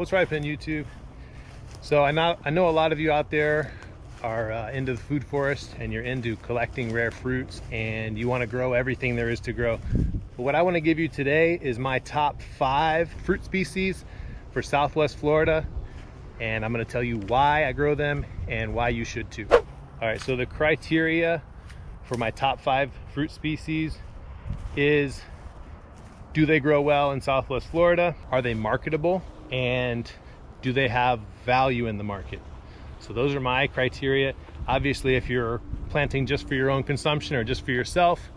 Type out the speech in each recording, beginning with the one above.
What's Ripen YouTube? So I know a lot of you out there are into the food forest and you're into collecting rare fruits and you want to grow everything there is to grow. But what I want to give you today is my top 5 fruit species for Southwest Florida, and I'm going to tell you why I grow them and why you should too. All right, so the criteria for my top 5 fruit species is: do they grow well in Southwest Florida? Are they marketable? And do they have value in the market? So those are my criteria. Obviously, if you're planting just for your own consumption or just for yourself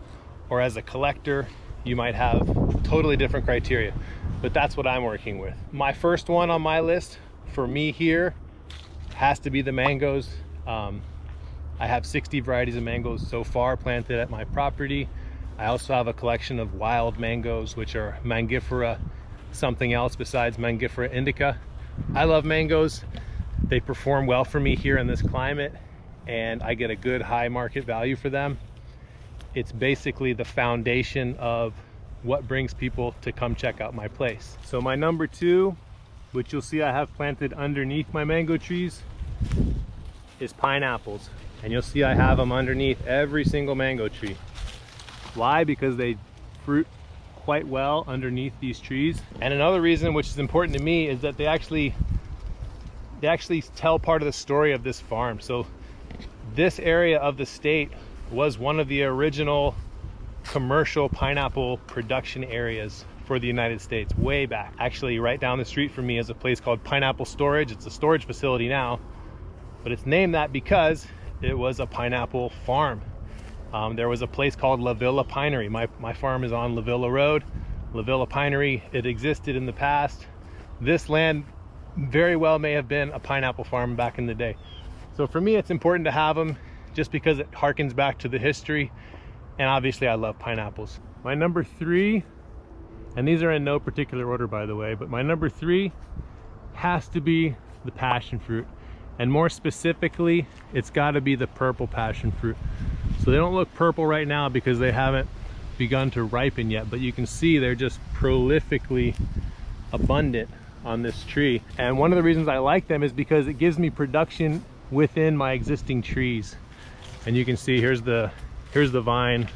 or as a collector, you might have totally different criteria, but that's what I'm working with. My first one on my list for me here has to be the mangoes. I have 60 varieties of mangoes so far planted at my property. I also have a collection of wild mangoes, which are Mangifera, something else besides Mangifera indica. I love mangoes. They perform well for me here in this climate, and I get a good high market value for them. It's basically the foundation of what brings people to come check out my place. So my number 2, which you'll see I have planted underneath my mango trees, is pineapples. And you'll see I have them underneath every single mango tree. Why? Because they fruit quite well underneath these trees. And another reason, which is important to me, is that they actually tell part of the story of this farm. So this area of the state was one of the original commercial pineapple production areas for the United States way back. Actually, right down the street from me is a place called Pineapple Storage. It's a storage facility now, but it's named that because it was a pineapple farm. There was a place called La Villa Pinery. My farm is on La Villa Road. La Villa Pinery, it existed in the past. This land very well may have been a pineapple farm back in the day. So for me, it's important to have them just because it harkens back to the history. And obviously I love pineapples. My number 3, and these are in no particular order by the way, but my number 3 has to be the passion fruit. And more specifically, it's got to be the purple passion fruit. So they don't look purple right now because they haven't begun to ripen yet, but you can see they're just prolifically abundant on this tree. And one of the reasons I like them is because it gives me production within my existing trees. And you can see here's the vine.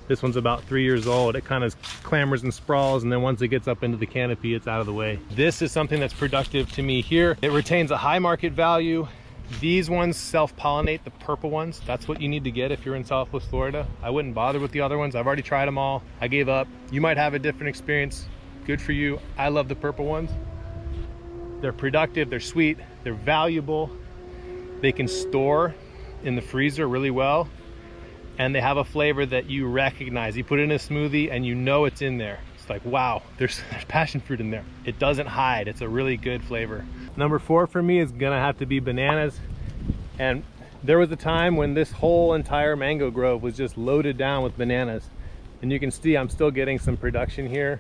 This one's about 3 years old. It kind of clambers and sprawls, and then once it gets up into the canopy, it's out of the way. This is something that's productive to me here. It retains a high market value. These ones self-pollinate, the purple ones. That's what you need to get if you're in Southwest Florida. I wouldn't bother with the other ones. I've already tried them all. I gave up. You might have a different experience. Good for you. I love the purple ones. They're productive, they're sweet, they're valuable. They can store in the freezer really well. And they have a flavor that you recognize. You put it in a smoothie and you know it's in there. It's like, wow, there's passion fruit in there. It doesn't hide. It's a really good flavor. Number 4 for me is gonna have to be bananas. And there was a time when this whole entire mango grove was just loaded down with bananas. And you can see I'm still getting some production here,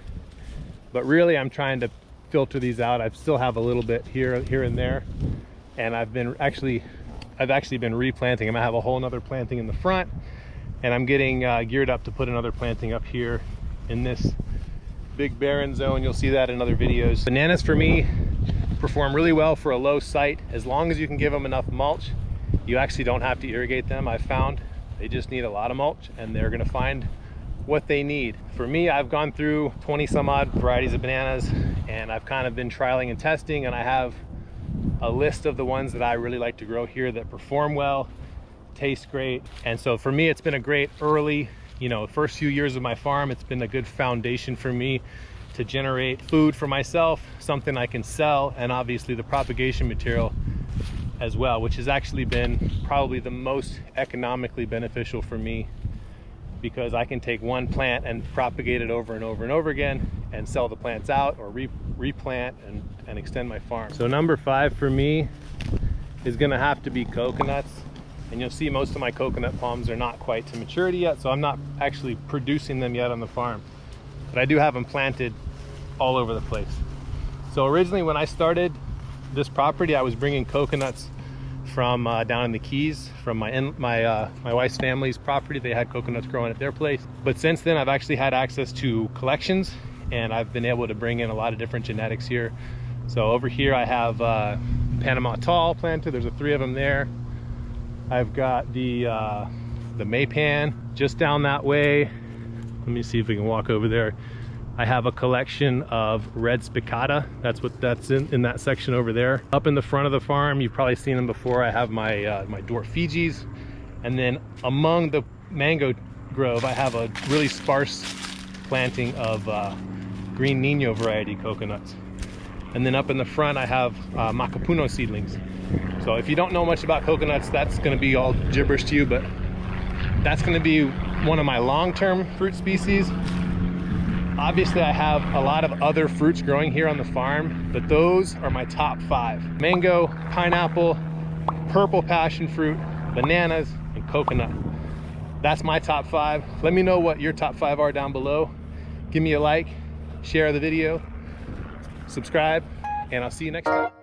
but really I'm trying to filter these out. I still have a little bit here and there. And I've actually been replanting them. I have a whole nother planting in the front, and I'm getting geared up to put another planting up here in this big barren zone. You'll see that in other videos. Bananas for me perform really well for a low site. As long as you can give them enough mulch, you actually don't have to irrigate them. I've found they just need a lot of mulch and they're gonna find what they need. For me, I've gone through 20 some odd varieties of bananas, and I've kind of been trialing and testing, and I have a list of the ones that I really like to grow here that perform well, taste great. And so for me, it's been a great early, first few years of my farm. It's been a good foundation for me to generate food for myself, something I can sell, and obviously the propagation material as well, which has actually been probably the most economically beneficial for me, because I can take one plant and propagate it over and over and over again and sell the plants out or replant and extend my farm. So number 5 for me is gonna have to be coconuts. And you'll see most of my coconut palms are not quite to maturity yet, so I'm not actually producing them yet on the farm. But I do have them planted all over the place. So originally when I started this property, I was bringing coconuts from down in the Keys, from my wife's family's property. They had coconuts growing at their place. But since then, I've actually had access to collections, and I've been able to bring in a lot of different genetics here. So over here I have Panama tall planted. There's 3 of them there. I've got the Maypan just down that way. Let me see if we can walk over there. I have a collection of red spicata. That's in that section over there. Up in the front of the farm, you've probably seen them before. I have my my dwarf Fijis, and then among the mango grove, I have a really sparse planting of green Nino variety coconuts. And then up in the front, I have Macapuno seedlings. So if you don't know much about coconuts, that's going to be all gibberish to you, but that's going to be one of my long-term fruit species. Obviously, I have a lot of other fruits growing here on the farm, but those are my top 5. Mango, pineapple, purple passion fruit, bananas, and coconut. That's my top 5. Let me know what your top 5 are down below. Give me a like, share the video, subscribe, and I'll see you next time.